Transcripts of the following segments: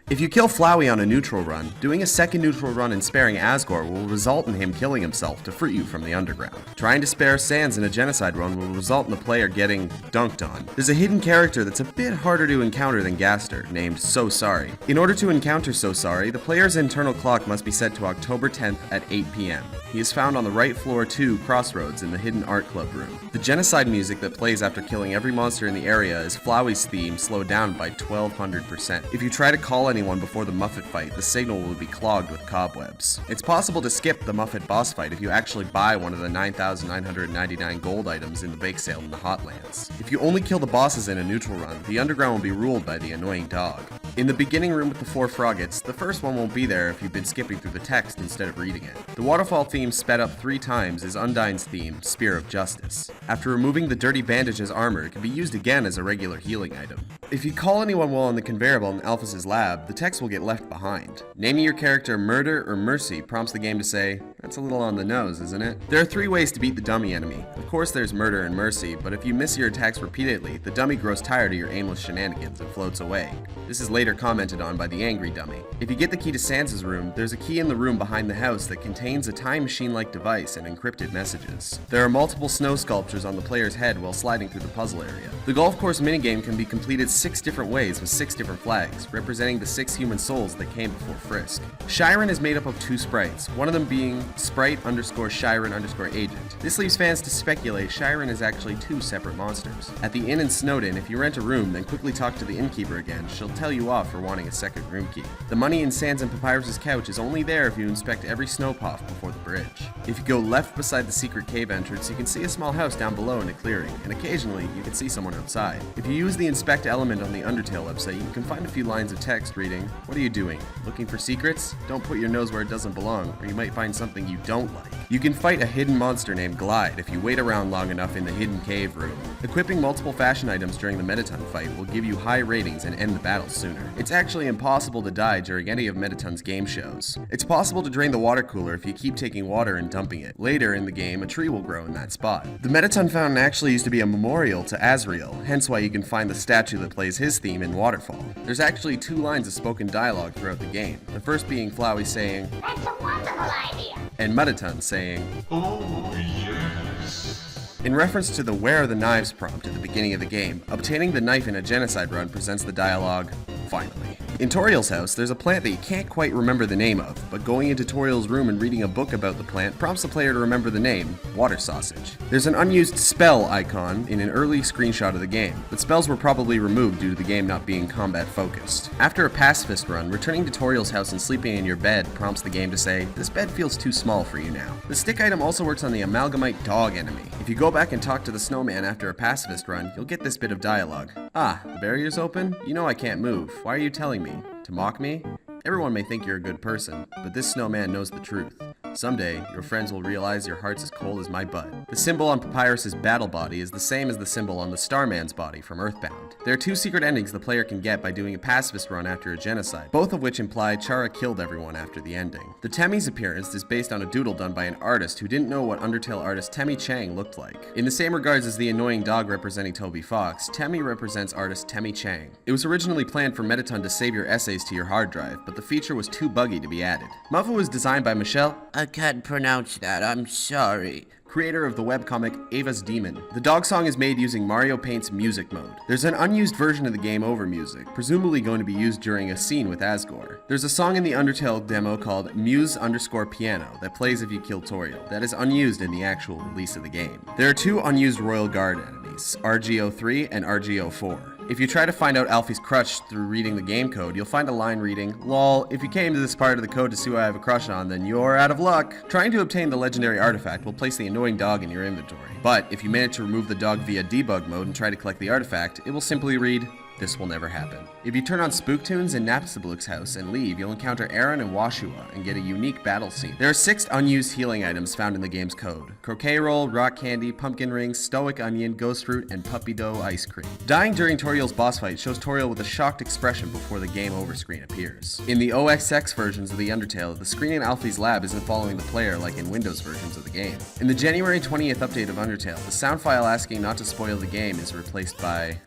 If you kill Flowey on a neutral run, doing a second neutral run and sparing Asgore will result in him killing himself to free you from the underground. Trying to spare Sans in a genocide run will result in the player getting dunked on. There's a hidden character that's a bit harder to encounter than Gaster, named So Sorry. In order to encounter So Sorry, the player's internal clock must be set to October 10th at 8 p.m. He is found on the right floor 2 crossroads in the hidden art club room. The genocide music that plays after killing every monster in the area is Flowey's theme slowed down by 1200%. If you try to call anyone before the Muffet fight, the signal will be clogged with cobwebs. It's possible to skip the Muffet boss fight if you actually buy one of the 9,999 gold items in the bake sale in the Hotlands. If you only kill the bosses in a neutral run, the underground will be ruled by the annoying dog. In the beginning room with the 4 froggets, the first one won't be there if you've been skipping through the text instead of reading it. The waterfall theme sped up 3 times is Undyne's theme, Spear of Justice. After removing the dirty bandage as armor, it can be used again as a regular healing item. If you call anyone while on the conveyor belt in Alphys' lab, the text will get left behind. Naming your character Murder or Mercy prompts the game to say, "That's a little on the nose, isn't it?" There are 3 ways to beat the dummy enemy. Of course there's Murder and Mercy, but if you miss your attacks repeatedly, the dummy grows tired of your aimless shenanigans and floats away. This is later commented on by the angry dummy. If you get the key to Sans' room, there's a key in the room behind the house that contains a time machine-like device and encrypted messages. There are multiple snow sculptures on the player's head while sliding through the puzzle area. The golf course minigame can be completed 6 different ways with 6 different flags, representing the 6 human souls that came before Frisk. Siren is made up of 2 sprites, one of them being Sprite_Siren_agent. This leaves fans to speculate Siren is actually 2 separate monsters. At the inn in Snowdon, if you rent a room, then quickly talk to the innkeeper again, she'll tell you off for wanting a second room key. The money in Sans and Papyrus' couch is only there if you inspect every snowpuff before the bridge. If you go left beside the secret cave entrance, you can see a small house down below in a clearing, and occasionally you can see someone outside. If you use the inspect element on the Undertale website, you can find a few lines of text reading, "What are you doing? Looking for secrets? Don't put your nose where it doesn't belong, or you might find something you don't like." You can fight a hidden monster named Glide if you wait around long enough in the hidden cave room. Equipping multiple fashion items during the Mettaton fight will give you high ratings and end the battle sooner. It's actually impossible to die during any of Mettaton's game shows. It's possible to drain the water cooler if you keep taking water and dumping it. Later in the game, a tree will grow in that spot. The Mettaton fountain actually used to be a memorial to Azrael, hence why you can find the statue that plays his theme in Waterfall. There's actually 2 lines of spoken dialogue throughout the game, the first being Flowey saying, "That's a wonderful idea," and Mettaton saying, "Oh, yes." In reference to the "Where are the knives" prompt at the beginning of the game, obtaining the knife in a genocide run presents the dialogue, "Finally." In Toriel's house, there's a plant that you can't quite remember the name of, but going into Toriel's room and reading a book about the plant prompts the player to remember the name, Water Sausage. There's an unused spell icon in an early screenshot of the game, but spells were probably removed due to the game not being combat focused. After a pacifist run, returning to Toriel's house and sleeping in your bed prompts the game to say, "This bed feels too small for you now." The stick item also works on the Amalgamite dog enemy. If you go back and talk to the snowman after a pacifist run, you'll get this bit of dialogue. "Ah, the barrier's open? You know I can't move. Why are you telling me? To mock me? Everyone may think you're a good person, but this snowman knows the truth. Someday, your friends will realize your heart's as cold as my butt." The symbol on Papyrus' battle body is the same as the symbol on the Starman's body from Earthbound. There are 2 secret endings the player can get by doing a pacifist run after a genocide, both of which imply Chara killed everyone after the ending. The Temmie's appearance is based on a doodle done by an artist who didn't know what Undertale artist Temmie Chang looked like. In the same regards as the annoying dog representing Toby Fox, Temmie represents artist Temmie Chang. It was originally planned for Mettaton to save your essays to your hard drive, but the feature was too buggy to be added. Muffet was designed by Michelle, I can't pronounce that, I'm sorry, creator of the webcomic Ava's Demon. The dog song is made using Mario Paint's music mode. There's an unused version of the game over music, presumably going to be used during a scene with Asgore. There's a song in the Undertale demo called Muse_Piano that plays if you kill Toriel. That is unused in the actual release of the game. There are 2 unused Royal Guard enemies, RGO3 and RGO4. If you try to find out Alfie's crush through reading the game code, you'll find a line reading, "Lol, if you came to this part of the code to see who I have a crush on, then you're out of luck." Trying to obtain the legendary artifact will place the annoying dog in your inventory. But if you manage to remove the dog via debug mode and try to collect the artifact, it will simply read, "This will never happen." If you turn on Spooktunes in Napstablook's house and leave, you'll encounter Aaron and Washua and get a unique battle scene. There are 6 unused healing items found in the game's code: croquet roll, rock candy, pumpkin rings, stoic onion, ghost fruit, and puppy dough ice cream. Dying during Toriel's boss fight shows Toriel with a shocked expression before the game over screen appears. In the OXX versions of the Undertale, the screen in Alfie's lab isn't following the player like in Windows versions of the game. In the January 20th update of Undertale, the sound file asking not to spoil the game is replaced by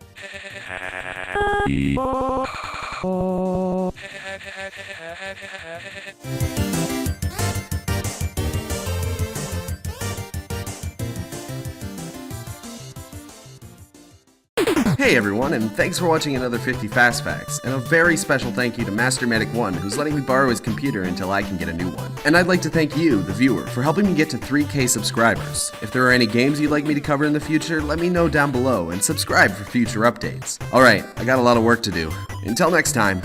Hey everyone, and thanks for watching another 50 Fast Facts, and a very special thank you to Master Medic 1, who's letting me borrow his computer until I can get a new one. And I'd like to thank you, the viewer, for helping me get to 3K subscribers. If there are any games you'd like me to cover in the future, let me know down below, and subscribe for future updates. Alright, I got a lot of work to do. Until next time.